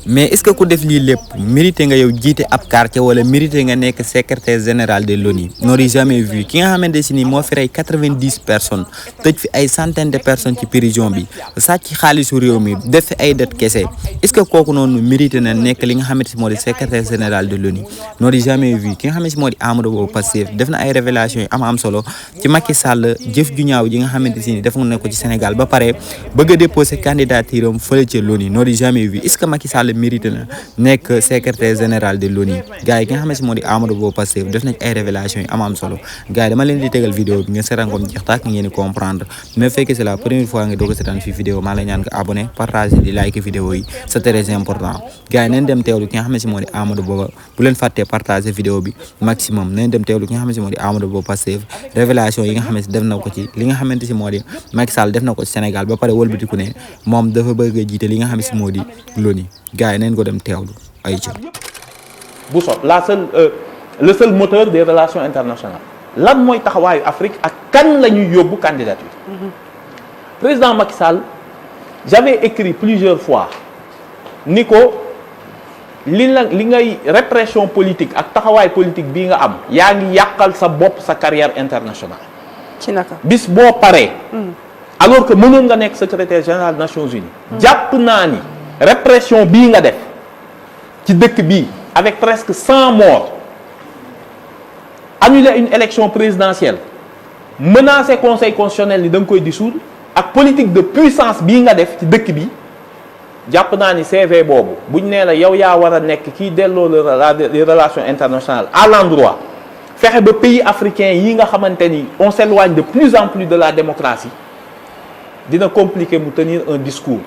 mais est-ce que ku def lii lépp mérité nga yow jiite ab quartier wala mérité nga nekk secrétaire général de l'ONU n'aurait jamais vu ki nga xamante si ni moo fi rey 90 personnes tëj fi ay centaines de personnes ci prison bi sàcc xaalisu réew mi def fi ay det kese est-ce que kooku noonu mérité na nekk li nga xamante si moo di secrétaire général de l'ONU n'aurait jamais vu ki nga xamante si moo di Amadou Ba Pastef def na ay révélations yu am solo ci Macky Sall jëf ju ñaaw ji nga xamante si ni def na ko ci Sénégal ba pare bëgg a déposer candidature am fële ca l'ONU n'aurait jamais vu est-ce que Macky Sall mérité na nekk secrétaire général de l'ONU gars yi ki nga xamante si moo di Amadou Ba Pastef def nañ ay révélations yu am solo gars yi dama leen di tegal vidéo bi ngeen seetaan ko jeex tàkk ngeen di comprendre mais fekkee c'est la première fois nga doog a seetaan fii vidéo maa la ñaan nga abonné partager di like vidéo yi c'est très important gars yi neen dem teewlu ki nga xamante si moo di Amadou Ba bu leen fàttee partager vidéo bi maximum neen dem teewlu ki nga xamante si moo di Amadou Ba Pastef révélation yi nga xamante si def na ko ci li nga xamante si moo di Macky Sall def na ko ci Sénégal ba pare wëlbatiku ne moom dafa bëgg a jiite li nga xamante si moo di l'ONU gars yi neen ko dem teewlu ay ci bu sot le seul moteur des relations internationales lan mooy taxawaayu Afrique ak kan la ñuy yóbbu candidature président Macky Sall j'avais écrit plusieurs fois ni ko li ngay répression politique ak taxawaay politique bii nga am yaa ngi yàqal sa bopp sa carrière internationale ci naka bis boo paree alors que mënoon nga nekk secrétaire général des Nations Unies jàpp naa ni répression bii nga def ci dëkk bii avec presque 100 morts annuler une élection présidentielle menacer conseil constitutionnel ni da nga koy dissoudre ak politique de puissance bii nga def ci dëkk bi jàpp naa ni CV boobu buñ nee la yow yaa war a nekk kii delloo les relations internationales à l'endroit fexe ba pays africains yi nga xamante ni on s'éloigne de plus en plus de la démocratie dina compliqué mu tenir un discours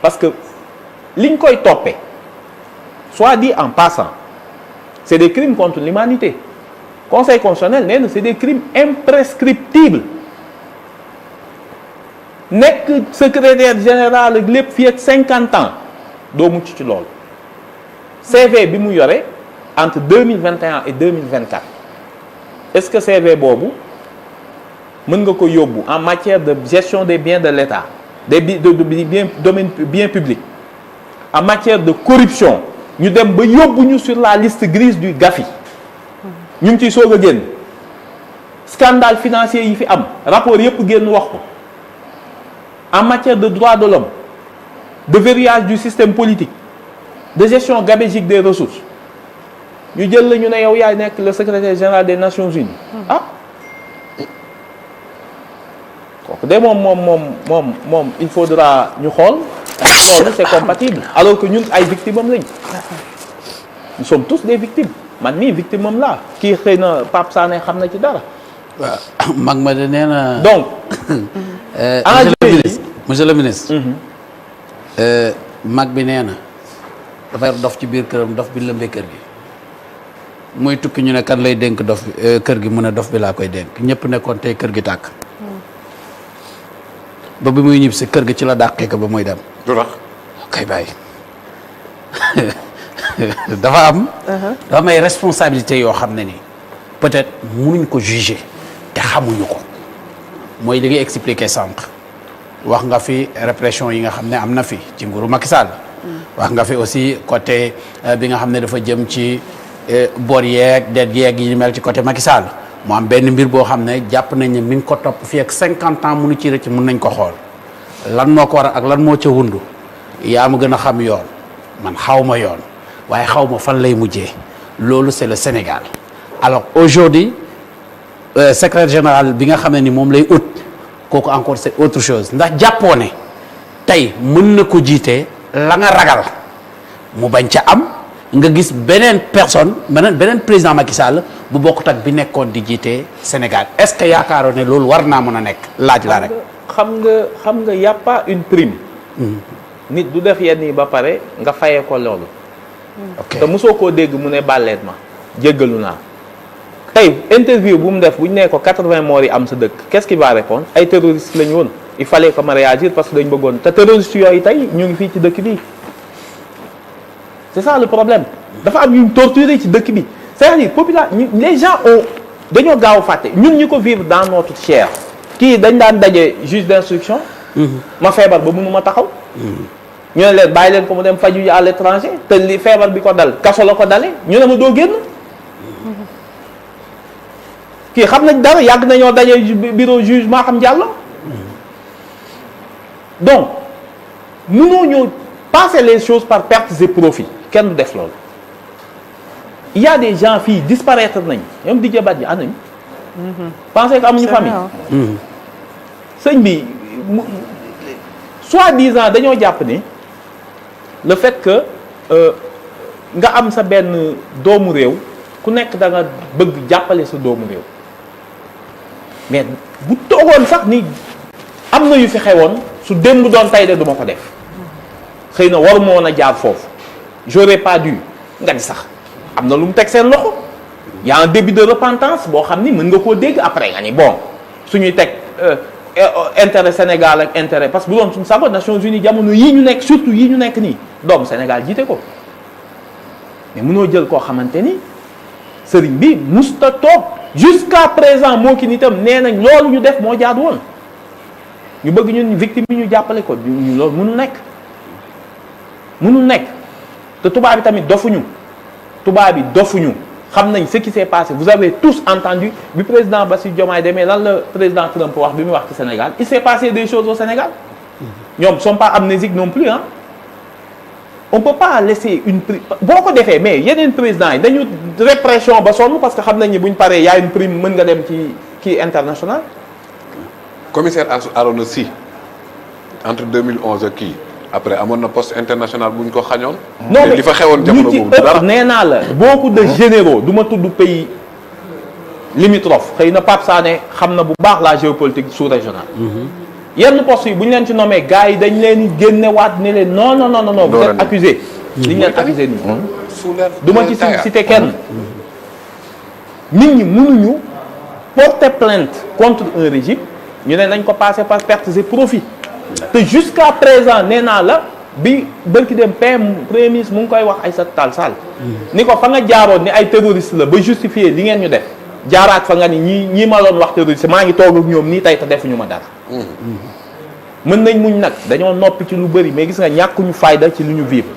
parce que liñ koy toppee soit dit en passant c'est des crimes contre l'humanité conseil constitutionnel nee na c'est des crimes imprescriptibles nekk secrétaire général ak lépp fii ak 50 ans doo mucc ci loolu CV bi mu yore entre 2021 et 2024 est-ce que CV boobu mën nga ko yóbbu en matière de gestion des biens de l'État des biens publics en matière de corruption ñu dem ba yóbbu ñu sur la liste grise du GAFI ñu ngi ciy soog a génn scandale financier yi fi am rapport yëpp génn wax ko en matière de droits de l'homme de verrouillage du système politique de gestion gabégique des ressources ñu jël la ñu ne yow yaay nekk le secrétaire général des Nations Unies ah kooku de moom il faudra ñu xool loolu c'est compatible alors que ñun ay victimes am lañ nous sommes tous des victimes man mii victime am laa kii xëy na Pape Sané xam na ci dara waaw mag ma de nee na donc monsieur le ministre mag bi nee na dafay dof ci biir këram dof bi lëmbee kër gi muy tukki ñu ne kan lay dénk dof kër gi mu ne dof bi laa koy dénk ñëpp nekkoon tey kër gi tàkk ba bi muy ñib si kër gi ci la dàqee ko ba muy dem du tax kay bàyyi dafa am ay responsabilités yoo xam ne ni peut-être mënuñ ko juger te xamuñu ko mooy li ngay expliquer sànq wax nga fi répression yi nga xam ne am na fi ci nguuru Macky Sall wax nga fi aussi côté bi nga xam ne dafa jëm ci bor yeeg det yeeg yi mel ci côté Macky Sall mu am benn mbir boo xam ne jàpp nañ ne mi ngi ko topp fii ak 50 ans mënu ci rëcc mën nañ ko xool lan moo ko war ak lan moo ca wundu yaa ma gën a xam yoon man xaw ma yoon waaye xaw ma fan lay mujjee loolu c'est le Sénégal alors aujourd'hui secrétaire général bi nga xam ne ni moom lay ut kooku encore c'est autre chose ndax jàppoo ne tey mën na ko jiite la nga ragal mu bañ ca am nga gis beneen personne beneen président Macky Sall bu bokkut ak bi nekkoon di jiite Sénégal est-ce que yaakaaroon ne loolu war naa mën a nekk laaj la rek. xam nga y a pas une prime. nit du def yenn yi ba pare nga fayee ko loolu. ok te mosoo koo dégg mu ne bàlleet ma jéggalu naa. tey interview bu mu def bu ñu nee ko 80 morts yi am sa dëkk qu'est-ce qu'il va répondre ay terroristes lañu woon il fallait que ma réagir parce que dañ bëggoon te terroristes yooyu tey ñu ngi fii ci dëkk bi. c'est ça le problème dafa am ñu torturer ci dëkk bi c'est-à-dire les gens dañoo gaaw a fàtte ñun ñu ko vivre dans notre chair kii dañ daan daje juge d'instruction ma feebar ba mënu ma taxaw ñu ne leen bàyyi leen ko mu dem faju ji à l'étranger te li feebar bi ko dal kaso la ko dale ñu ne ma doo génn kii xam nañ dara yàgg nañoo daje bureau juge maa xam Diallo donc mënoo ñëw passer les choses par pertes et profits kenn du def loolu il y a des gens fii disparaître nañ ñoom di jabat yi anañ pensez que amuñu famille sëñ bi soi-disant dañoo jàpp ne le fait que nga am sa benn doomu réew ku nekk da nga bëgg jàppale sa doomu réew mais bu toogoon sax ni am na yu fi xewoon su démb doon tey de duma ko def xëy na waru ma woon a jaar foofu j'aurais pas dû nga di sax am na lu mu teg seen loxo y a un début de repentance boo xam ni mën nga koo dégg après nga ni bon suñuy teg intérêt Sénégal ak intérêt parce que bu doon suñu sago Nations Unies jamono yii ñu nekk surtout yii ñu nekk nii doomu Sénégal jiite ko mais mënoo jël koo xamante ni sëriñ bi musta toog jusqu'à présent moo ki nitam nee nañ loolu ñu def moo jaadu woon ñu bëgg ñun victime yi ñu jàppale ko ñu loolu mënul nekk te tubaab bi tamit dofuñu xam nañ ce qui s'est passé vous avez tous entendu bi président Bassirou Diomaye demee lan la président Trump wax bi muy wax ci Sénégal il s'est passé des choses au Sénégal ñoom sont pas amnésiques non plus hein on peut pas laisser une boo ko defee mais yeneen présidents yi dañu répression ba sonn parce que xam nañ ni buñ paree y a une prime mën nga dem ci kii international commissaire Arona Sy entre 2011 ak kii après amoon na poste international bu ñu ko xañoon. non mais li fa xewoon jamono boobu dara nee naa la beaucoup de généraux du ma tudd pays limitrophe xëy na Pape Sané xam na bu baax la géopolitique sous-régionale. yenn postes yi bu ñu leen ci nommé gars yi dañ leen di génnewaat ne leen non non non non. vous êtes accusé. li ñu leen accusé nii. du ma ci cité kenn. nit ñi mënuñu porter plainte contre un régime ñu ne nañ ko passer par pertes et profits. te jusqu'à présent nee naa la bi bërki dem premier ministre mu ngi koy wax Aïssata Tall Sall ni ko fa nga jaaroon ni ay terroriste la ba justifier li ngeen ñu def jaaraat fa nga ni ñii ma doon wax terroriste maa ngi toog ak ñoom nii tey te defuñu ma dara mën nañ muñ nag dañoo noppi ci lu bëri mais gis nga ñàkkuñu fayda ci lu ñu vivre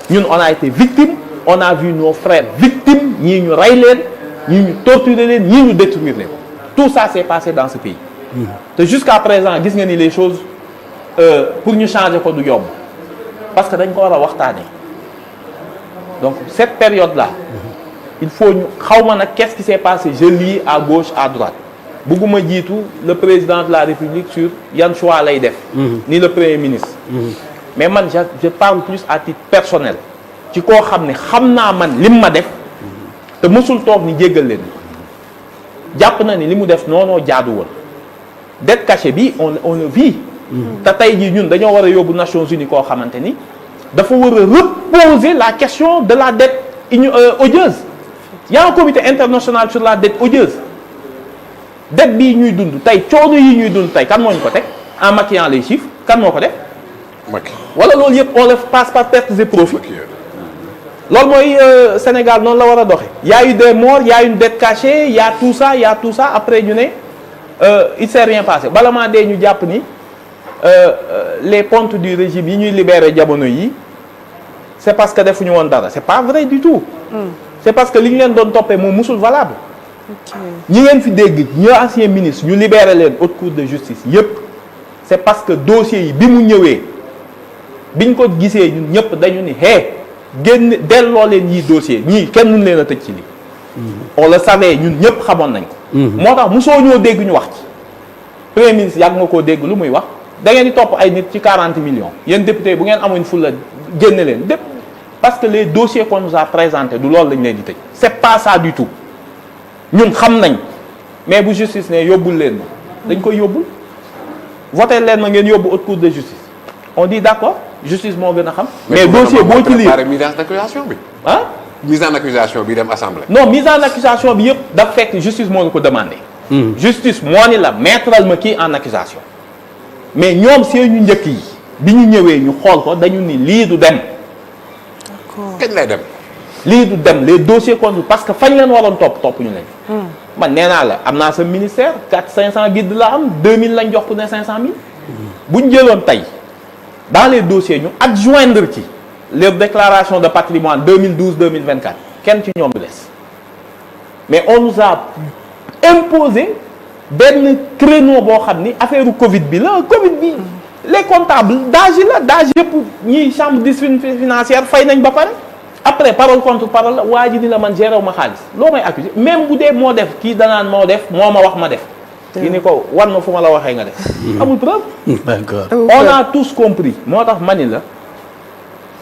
ñun on a été victime on a vu nos frères victimes ñii ñu rey leen ñii ñu torturer leen ñii ñu détruire leen tout ça s'est passé dans ce pays te jusqu'à présent gis nga ni les choses pour ñu changer ko du yomb parce que dañ ko war a waxtaanee donc cette période là il faut ñu xaw ma nag qu'est-ce qui s'est passé je lis à gauche à droite bëgguma jiitu le président de la République sur yan choix lay def ni le premier ministre mais man je parle plus à titre personnel ci koo xam ne xam naa man lim ma def te mësul toog ni jéggal leen jàpp na ni li mu def noonoo jaadu woon dette cachée bi on le vit te tey jii ñun dañoo war a yóbbu Nations Unies koo xamante ni dafa war a reposer la question de la dette odieuse. Il y a un comité international sur la dette odieuse dette bii ñuy dund tey coono yi ñuy dund tey kan moo ñu ko teg en maquillant les chiffres kan moo ko def. wala loolu yëpp on le passe par pertes et profits. loolu mooy Sénégal noonu la war a doxe y a eu des morts y a une dette cachée y a tout ça après ñu ne il s'est rien passé bala maa dee ñu jàpp ni. les pontes du régime yi ñuy libéré jamono yi c'est parce que defuñu woon dara c'est pas vrai du tout c'est parce que li ñu leen doon toppee moom musul valable ñi ngeen fi dégg ñu ancien ministre ñu libéré leen haute cour de justice yépp c'est parce que dossier yi bi mu ñëwee biñ ko gisee ñun ñëpp dañu ni génn delloo leen yi dossier ñii kenn mënu leen a tëj ci lii on le savait ñun ñëpp xamoon nañ ko moo tax mosoo ñoo dégg ñu wax ci premier ministre yàgg nga koo dégg lu muy wax da ngeen di topp ay nit ci 40 millions yéen député bu ngeen amuñ fulla génne leen dépp parce que les dossiers qu'on nous a présentés du loolu lañ leen di tëj c'est pas ça du tout ñun xam nañ mais bu justice ne yóbbul leen ma dañ koy yóbbul voté leen ma ngeen yóbbu haute cour de justice on dit d'accord justice moo gën a xam mais dossier boo ci lire mise en accusation bi ah mise en accusation bi dem assemblée non mise en accusation bi yëpp daf fekk justice moo ñu ko demandé justice moo ni la mettre ma kii en accusation mais ñoom seen ñu njëkk yi bi ñu ñëwee ñu xool ko dañu ni lii du dem. kañ lay dem. lii du dem les dossiers contre parce que fañ leen waroon topp ñu leen. man nee naa la am naa sa ministère 500 guides la am 2000 lañ jox ku ne 500000. bu ñu jëloon tey dans les dossiers ñu adjoindre ci les déclarations de patrimoine 2012-2024 kenn ci ñoom du des mais on nous a imposé benn créneau boo xam ni affaire Covid bi la Covid bi les comptables d'âge yëpp ñiy chambre discipline financière fay nañ ba pare après parole contre parole la waa ji ni la man géré wu ma xaalis loo may accuser même bu dee moo def kii danaan moo def moo ma wax ma def kii ni ko wan ma fu ma la waxee nga def amul preuve. d'accord. on a tous compris moo tax ma ni la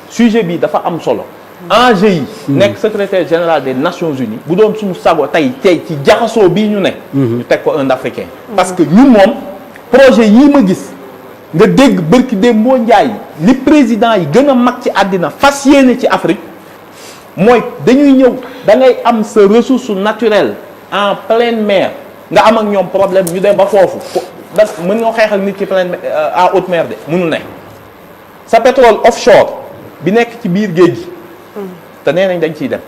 sujet bi dafa am solo enjeu yi nekk secrétaire général des Nations Unies bu doon suñu sago tey ci jaxasoo bii ñu nekk ñu teg ko un Africain parce que ñun moom projet yii ma gis nga dégg bërki dem moo njaay li président yi gën a mag ci àddina fas yéene ci Afrique mooy dañuy ñëw da ngay am sa ressource naturelle en pleine mer nga am ak ñoom problème ñu dem ba foofu da mën nga xeex ak nit ci pleine à haute mer de mënul ne sa pétrole offshore bi nekk ci biir géej gi te nee nañ dañ ciy dem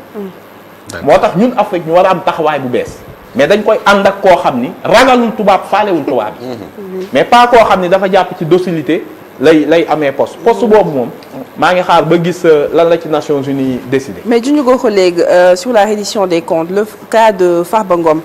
moo tax ñun Afrique ñu war a am taxawaay bu bees mais dañ koy ànd ak koo xam ni ragalul tubaab faalewul tubaab yi mais pas koo xam ni dafa jàpp ci docilité lay amee poste boobu moom maa ngi xaar ba gis lan la ci Nations Unies décidé. mais juñu ko léegi sur la reddition des comptes le cas de Farba Ngom.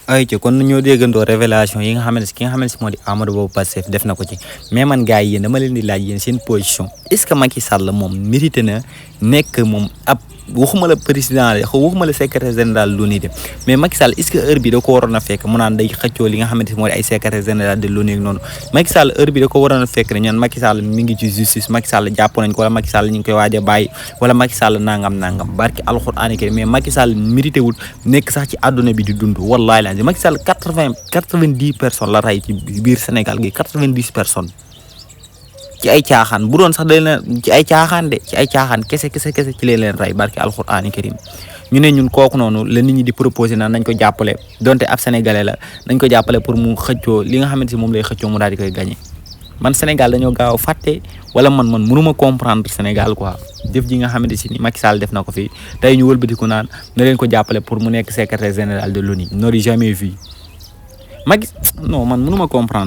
ayca kon ñoo déggandoo révélation yi nga xam ne ki nga xam ne si moo di Amadou Ba Pastef def na ko ci mais man gars yi yéen dama leen di laaj yéen seen position est-ce que Macky Sall moom mérité na nekk moom ab waxuma la président la waxuma la secrétaire général l'ONU de mais Macky Sall est-ce que heure bi da ko waroon a fekk mu naan day xëccoo li nga xamante moo di ay secrétaire général de l'ONU ak noonu Macky Sall heure bi da ko waroon a fekk ne ñoon Macky Sall mi ngi ci justice Macky Sall jàpp nañ ko wala Macky Sall ñu ngi koy waaj a bàyyi wala Macky Sall nangam barki alxuraan kay mais Macky Sall mérité wul nekk sax ci àdduna bi di dund wallahi la Macky Sall 90 personnes la rey ci biir Sénégal gi 90 personnes ci ay caaxaan bu doon sax day na ci ay caaxaan de ci ay caaxaan kese ci leen rey barki alxuraani karim ñu ne ñun kooku noonu la nit ñi di proposé naan nañ ko jàppale donte ab sénégalais la nañ ko jàppale pour mu xëccoo li nga xamante si moom lay xëccoo mu daal di koy gagné man Sénégal dañoo gaaw a fàtte wala man mënuma comprendre Sénégal quoi jëf ji nga xamante si ni Macky Sall def na ko fi tey ñu wëlbatiku naan na leen ko jàppale pour mu nekk secrétaire général de l'ONU n'aurait jamais vu Macky non man mënuma comprendre